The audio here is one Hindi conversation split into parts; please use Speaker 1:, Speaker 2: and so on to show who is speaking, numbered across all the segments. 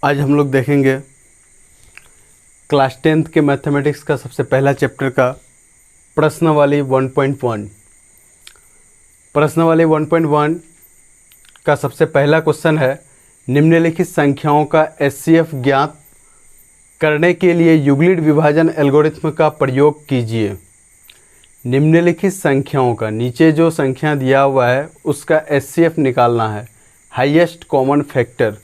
Speaker 1: आज हम लोग देखेंगे क्लास 10th के मैथमेटिक्स का सबसे पहला चैप्टर का प्रश्नावली 1.1। प्रश्नावली 1.1 का सबसे पहला क्वेश्चन है, निम्नलिखित संख्याओं का एचसीएफ ज्ञात करने के लिए यूक्लिड विभाजन एल्गोरिथ्म का प्रयोग कीजिए। निम्नलिखित संख्याओं का, नीचे जो संख्या दिया हुआ है उसका एचसीएफ निकालना है, हाईएस्ट कॉमन फैक्टर,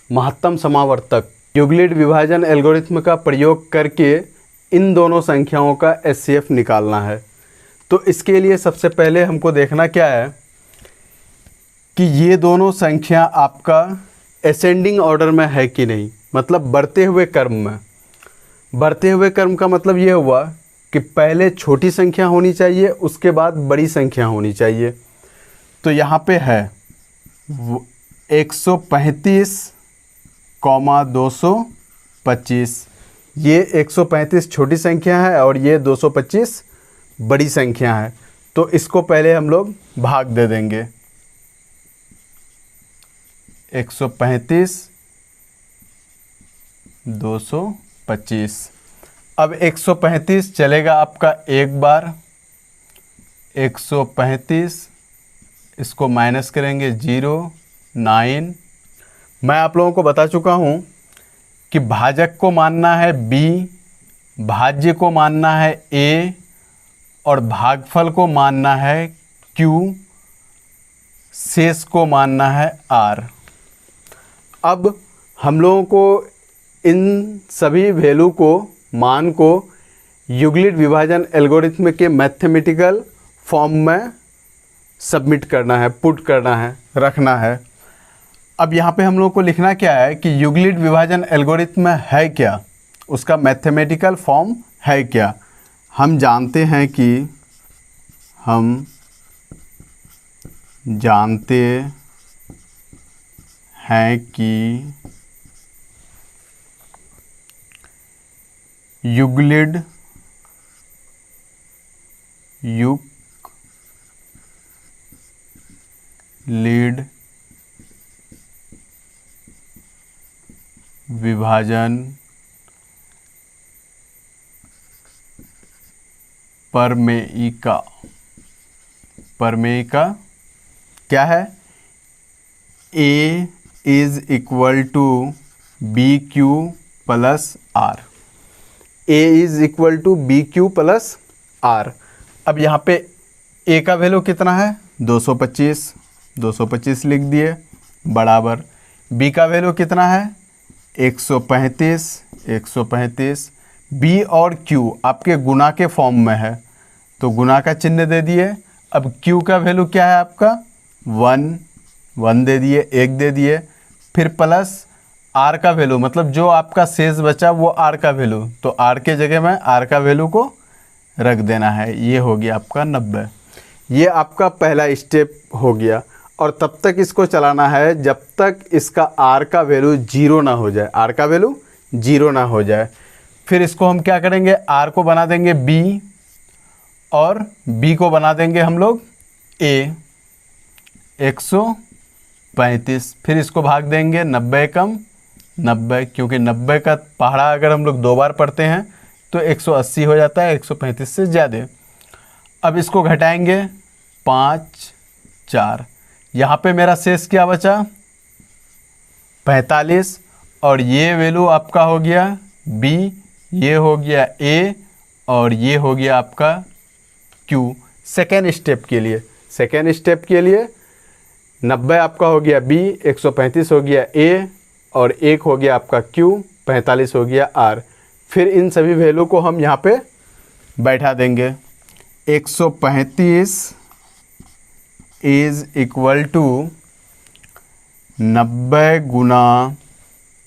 Speaker 1: महत्तम समावर्तक। यूक्लिड विभाजन एल्गोरिथ्म का प्रयोग करके इन दोनों संख्याओं का एचसीएफ निकालना है। तो इसके लिए सबसे पहले हमको देखना क्या है कि ये दोनों संख्या आपका असेंडिंग ऑर्डर में है कि नहीं, मतलब बढ़ते हुए क्रम में। बढ़ते हुए क्रम का मतलब ये हुआ कि पहले छोटी संख्या होनी चाहिए, उसके बाद बड़ी संख्या होनी चाहिए। तो यहाँ पे है 135,225, ये 135 छोटी संख्या है और ये 225 बड़ी संख्या है। तो इसको पहले हम लोग भाग दे देंगे। 135 225। अब 135 चलेगा आपका एक बार, 135 इसको माइनस करेंगे 0, 9। मैं आप लोगों को बता चुका हूँ कि भाजक को मानना है b, भाज्य को मानना है a और भागफल को मानना है q, शेष को मानना है r। अब हम लोगों को इन सभी वैल्यू को, मान को यूक्लिड विभाजन एल्गोरिथ्म के मैथमेटिकल फॉर्म में सबमिट करना है, पुट करना है, रखना है। अब यहाँ पे हम लोग को लिखना क्या है कि यूक्लिड विभाजन एल्गोरिथ्म है क्या, उसका मैथमेटिकल फॉर्म है क्या। हम जानते हैं कि यूक्लिड विभाजन प्रमेय का क्या है, A is equal to B Q plus R. A is equal to B Q plus R. अब यहाँ पे A का वैल्यू कितना है, 225 लिख दिए, बराबर B का वैल्यू कितना है, 135। B और Q आपके गुणा के फॉर्म में है तो गुणा का चिन्ह दे दिए। अब Q का वैल्यू क्या है आपका, 1 दे दिए, 1 दे दिए, फिर प्लस R का वैल्यू, मतलब जो आपका शेष बचा वो R का वैल्यू, तो R के जगह में R का वैल्यू को रख देना है। ये हो गया आपका 90। ये आपका पहला स्टेप हो गया और तब तक इसको चलाना है जब तक इसका R का वैल्यू 0 ना हो जाए, R का वैल्यू 0 ना हो जाए। फिर इसको हम क्या करेंगे, R को बना देंगे B और B को बना देंगे हम लोग A, 135। फिर इसको भाग देंगे 90 कम 90, क्योंकि 90 का पहाड़ा अगर हम लोग 2 बार पढ़ते हैं तो 180 हो जाता है, 135 से ज़्यादा। अब इसको घटाएंगे 5, 4। यहाँ पे मेरा शेष क्या बचा, 45, और ये वैल्यू आपका हो गया B, ये हो गया A और ये हो गया आपका Q। सेकेंड स्टेप के लिए 90 आपका हो गया B, 135 हो गया A और 1 हो गया आपका Q, 45 हो गया R। फिर इन सभी वैल्यू को हम यहाँ पे बैठा देंगे। 135 इज इक्वल टू 90 गुना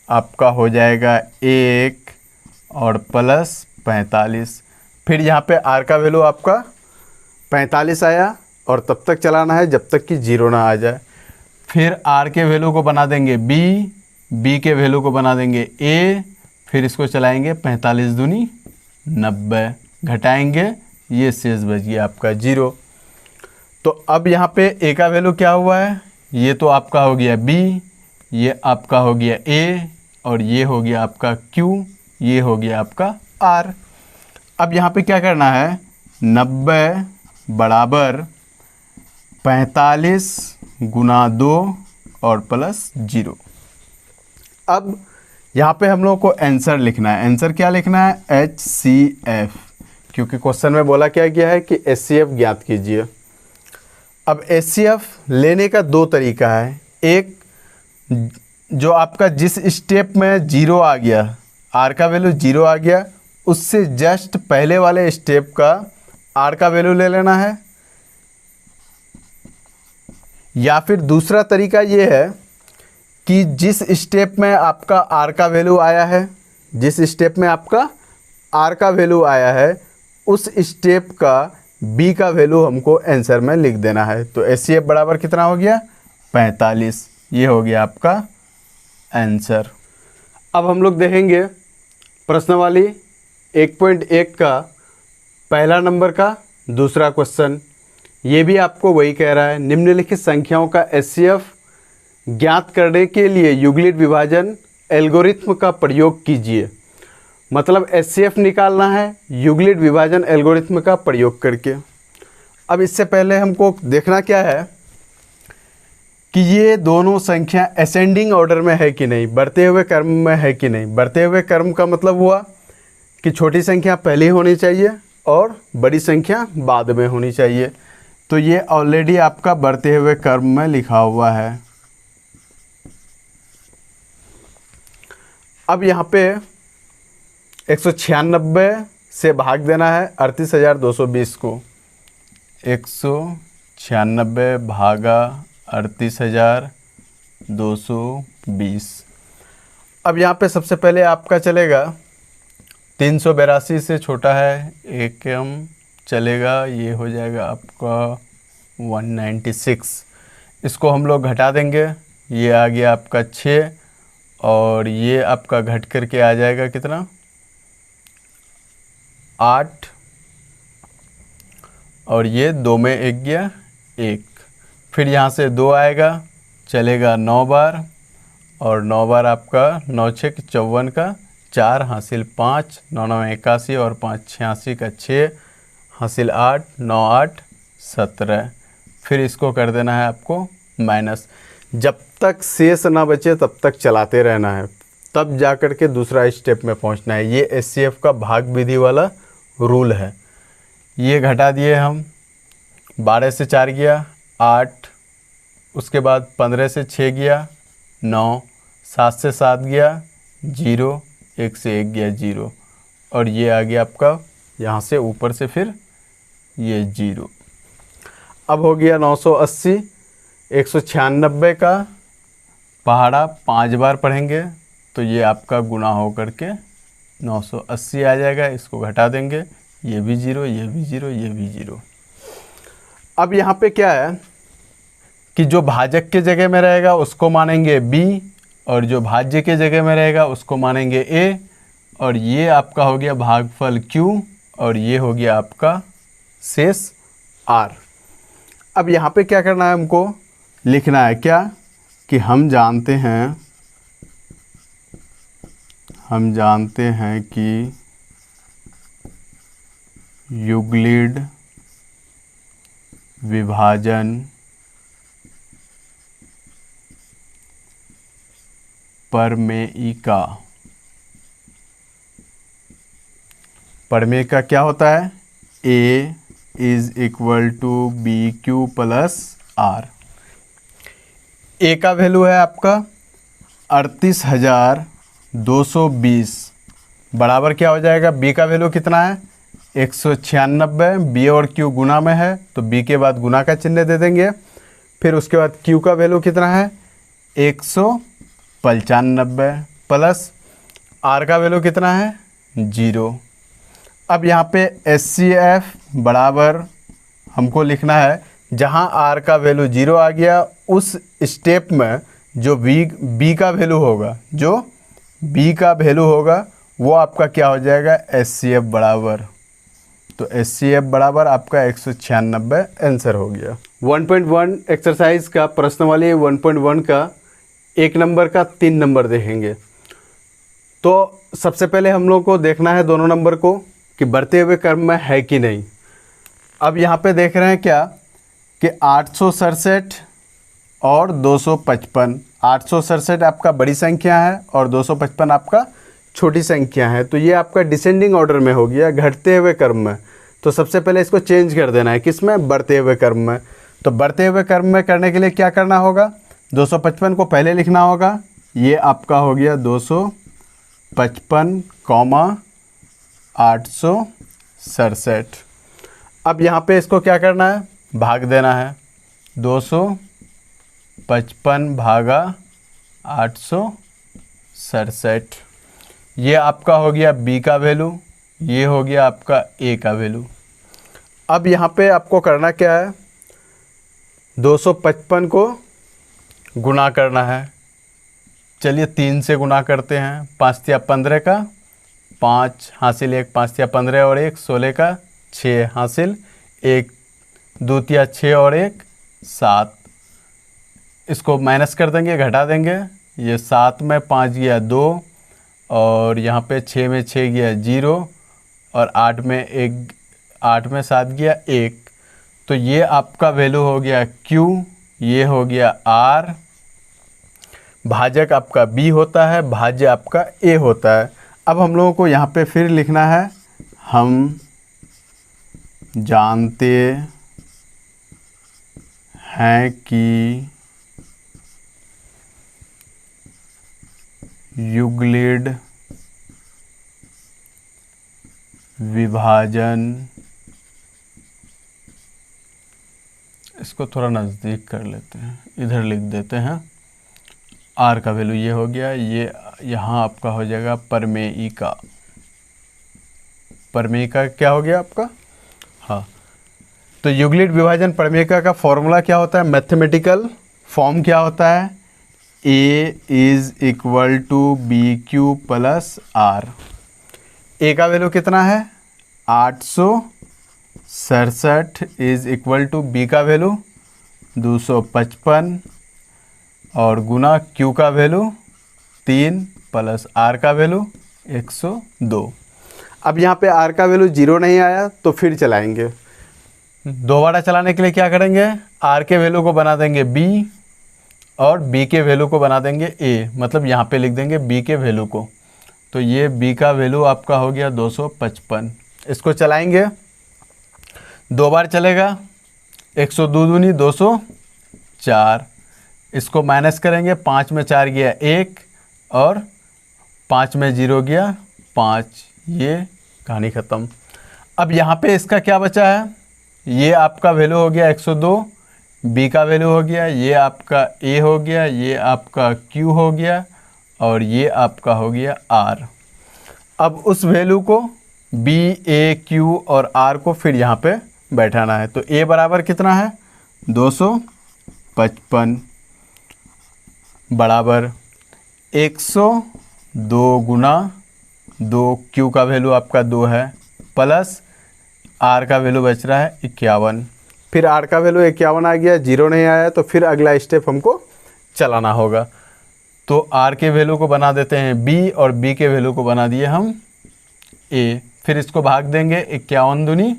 Speaker 1: आपका हो जाएगा 1 और प्लस 45। फिर यहाँ पे R का वैल्यू आपका 45 आया और तब तक चलाना है जब तक कि 0 ना आ जाए। फिर R के वैल्यू को बना देंगे B के वैल्यू को बना देंगे A, फिर इसको चलाएंगे 45 दूनी 90, घटाएंगे, ये शेष बच गया आपका 0। तो अब यहाँ पे A का वैल्यू क्या हुआ है, ये तो आपका हो गया B, ये आपका हो गया A, और ये हो गया आपका Q, ये हो गया आपका R। अब यहाँ पे क्या करना है, 90 बराबर 45 गुना 2 और प्लस 0। अब यहाँ पे हम लोग को आंसर लिखना है। आंसर क्या लिखना है, HCF, क्योंकि क्वेश्चन में बोला क्या गया है कि HCF ज्ञात कीजिए। अब HCF लेने का दो तरीका है। एक, जो आपका जिस स्टेप में 0 आ गया, R का वैल्यू 0 आ गया, उससे जस्ट पहले वाले स्टेप का R का वैल्यू ले लेना है। या फिर दूसरा तरीका ये है कि जिस स्टेप में आपका R का वैल्यू आया है, जिस स्टेप में आपका R का वैल्यू आया है, उस स्टेप का B का वैल्यू हमको आंसर में लिख देना है। तो HCF बराबर कितना हो गया, 45। ये हो गया आपका आंसर। अब हम लोग देखेंगे प्रश्नावली 1.1 का पहला नंबर का दूसरा क्वेश्चन। ये भी आपको वही कह रहा है, निम्नलिखित संख्याओं का HCF ज्ञात करने के लिए यूक्लिड विभाजन एल्गोरिथ्म का प्रयोग कीजिए। मतलब HCF निकालना है यूक्लिड विभाजन एल्गोरिथ्म का प्रयोग करके। अब इससे पहले हमको देखना क्या है कि ये दोनों संख्या असेंडिंग ऑर्डर में है कि नहीं, बढ़ते हुए क्रम में है कि नहीं। बढ़ते हुए क्रम का मतलब हुआ कि छोटी संख्या पहले होनी चाहिए और बड़ी संख्या बाद में होनी चाहिए। तो ये ऑलरेडी आपका बढ़ते हुए क्रम में लिखा हुआ है। अब यहाँ पे 196 से भाग देना है 38,220 को। 196 भागा 38,220। अब यहाँ पे सबसे पहले आपका चलेगा 382 से छोटा है, एक चलेगा, ये हो जाएगा आपका 196। इसको हम लोग घटा देंगे, ये आ गया आपका 6 और ये आपका घट करके आ जाएगा कितना, 8 और ये 2 में 1 गया 1। फिर यहाँ से 2 आएगा, चलेगा 9 बार और 9 बार आपका 9 6 54 का 4 हासिल 5, 9 9 81 और 5 86 का 6 हासिल 8, 9 8 17। फिर इसको कर देना है आपको माइनस। जब तक शेष ना बचे तब तक चलाते रहना है, तब जा कर के दूसरा स्टेप में पहुंचना है। ये HCF का भाग विधि वाला रूल है। ये घटा दिए हम, 12 से 4 गया 8, उसके बाद 15 से 6 गया 9, 7 से 7 गया 0, 1 से 1 गया 0 और ये आ गया आपका यहाँ से ऊपर से फिर ये 0। अब हो गया 980। 196 का पहाड़ा 5 बार पढ़ेंगे तो ये आपका गुना हो करके 980 आ जाएगा। इसको घटा देंगे, ये भी 0, ये भी 0, ये भी 0। अब यहाँ पे क्या है कि जो भाजक के जगह में रहेगा उसको मानेंगे B और जो भाज्य के जगह में रहेगा उसको मानेंगे A और ये आपका हो गया भागफल Q और ये हो गया आपका शेष R। अब यहाँ पे क्या करना है, हमको लिखना है क्या कि हम जानते हैं कि यूक्लिड विभाजन प्रमेय का क्या होता है, A is equal to BQ plus R। A का वैल्यू है आपका 38,220 बराबर क्या हो जाएगा, B का वैल्यू कितना है 196। B और Q गुना में है तो B के बाद गुना का चिन्ह दे देंगे। फिर उसके बाद Q का वैल्यू कितना है 195 प्लस R का वैल्यू कितना है 0। अब यहाँ पे HCF बराबर हमको लिखना है, जहाँ R का वैल्यू 0 आ गया उस स्टेप में जो B का वैल्यू होगा वो आपका क्या हो जाएगा HCF बराबर। तो HCF बराबर आपका 196 आंसर हो गया। 1.1 एक्सरसाइज का प्रश्नावली 1.1 का 1 नंबर का 3 नंबर देखेंगे। तो सबसे पहले हम लोग को देखना है दोनों नंबर को कि बढ़ते हुए क्रम में है कि नहीं। अब यहाँ पे देख रहे हैं क्या कि 867 और 255, 867 आपका बड़ी संख्या है और 255 आपका छोटी संख्या है। तो ये आपका डिसेंडिंग ऑर्डर में हो गया, घटते हुए क्रम में। तो सबसे पहले इसको चेंज कर देना है, किस में, बढ़ते हुए क्रम में। तो बढ़ते हुए क्रम में करने के लिए क्या करना होगा, 255 को पहले लिखना होगा, ये आपका हो गया 255, 867। अब यहाँ पे इसको क्या करना है, भाग देना है, 255 भागा 867। ये आपका हो गया बी का वैल्यू, ये हो गया आपका ए का वैल्यू। अब यहाँ पे आपको करना क्या है, 255 को गुना करना है। चलिए 3 से गुना करते हैं, 5 या 15 का 5 हासिल 1, 5 या 15 और 1 16 का 6 हासिल 1, 2 या 6 और 1 7। इसको माइनस कर देंगे, घटा देंगे, ये 7 में 5 गया 2 और यहाँ पे 6 में 6 गया 0 और 8 में 7 गया 1। तो ये आपका वैल्यू हो गया Q, ये हो गया R, भाजक आपका B होता है, भाज्य आपका A होता है। अब हम लोगों को यहाँ पे फिर लिखना है, हम जानते हैं कि यूक्लिड विभाजन, इसको थोड़ा नज़दीक कर लेते हैं, इधर लिख देते हैं, आर का वैल्यू ये हो गया, ये यहाँ आपका हो जाएगा परमेय का। परमेय का क्या हो गया आपका, हाँ। तो यूक्लिड विभाजन प्रमेय का फॉर्मूला क्या होता है, मैथमेटिकल फॉर्म क्या होता है, A is equal to B Q plus R. A का वैल्यू कितना है 867 इज़ इक्वल टू बी का वैल्यू 255 और गुना क्यू का वैल्यू 3 प्लस आर का वैल्यू 102। अब यहाँ पे आर का वैल्यू 0 नहीं आया तो फिर चलाएंगे, दोबारा चलाने के लिए क्या करेंगे, आर के वैल्यू को बना देंगे बी और बी के वैल्यू को बना देंगे ए, मतलब यहाँ पे लिख देंगे बी के वैल्यू को। तो ये बी का वैल्यू आपका हो गया 255। इसको चलाएंगे, 2 बार चलेगा, 102 दूनी 204। इसको माइनस करेंगे, 5 में 4 गया 1 और 5 में 0 गया 5, ये कहानी ख़त्म। अब यहाँ पे इसका क्या बचा है, ये आपका वैल्यू हो गया 102, बी का वैल्यू हो गया, ये आपका ए हो गया, ये आपका क्यू हो गया और ये आपका हो गया आर। अब उस वैल्यू को बी, ए, क्यू और आर को फिर यहाँ पे बैठाना है। तो ए बराबर कितना है 255 बराबर 102 गुना 2, क्यू का वैल्यू आपका 2 है, प्लस आर का वैल्यू बच रहा है 51। फिर आर का वैल्यू 51 आ गया, 0 नहीं आया, तो फिर अगला स्टेप हमको चलाना होगा। तो आर के वैल्यू को बना देते हैं बी और बी के वैल्यू को बना दिए हम ए। फिर इसको भाग देंगे, 51 दूनी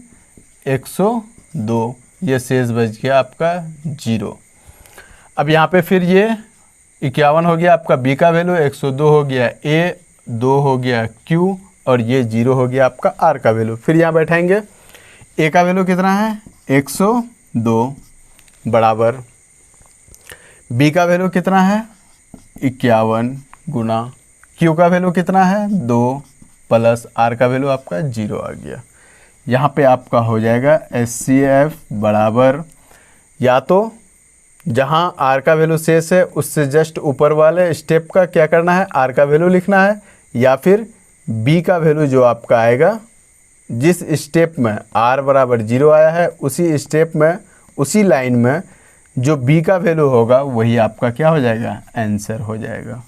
Speaker 1: 102, ये शेष बच गया आपका 0। अब यहाँ पे फिर ये 51 हो गया आपका बी का वैल्यू, 102 हो गया ए, 2 हो गया क्यू और ये 0 हो गया आपका आर का वैल्यू। फिर यहाँ बैठाएंगे, ए का वैल्यू कितना है 102 बराबर बी का वैल्यू कितना है 51 गुना क्यू का वैल्यू कितना है 2 प्लस आर का वैल्यू आपका 0 आ गया। यहाँ पे आपका हो जाएगा HCF बराबर, या तो जहाँ आर का वैल्यू शेष है उससे जस्ट ऊपर वाले स्टेप का क्या करना है, आर का वैल्यू लिखना है, या फिर बी का वैल्यू जो आपका आएगा, जिस स्टेप में आर बराबर 0 आया है उसी स्टेप में, उसी लाइन में जो बी का वैल्यू होगा वही आपका क्या हो जाएगा, आंसर हो जाएगा।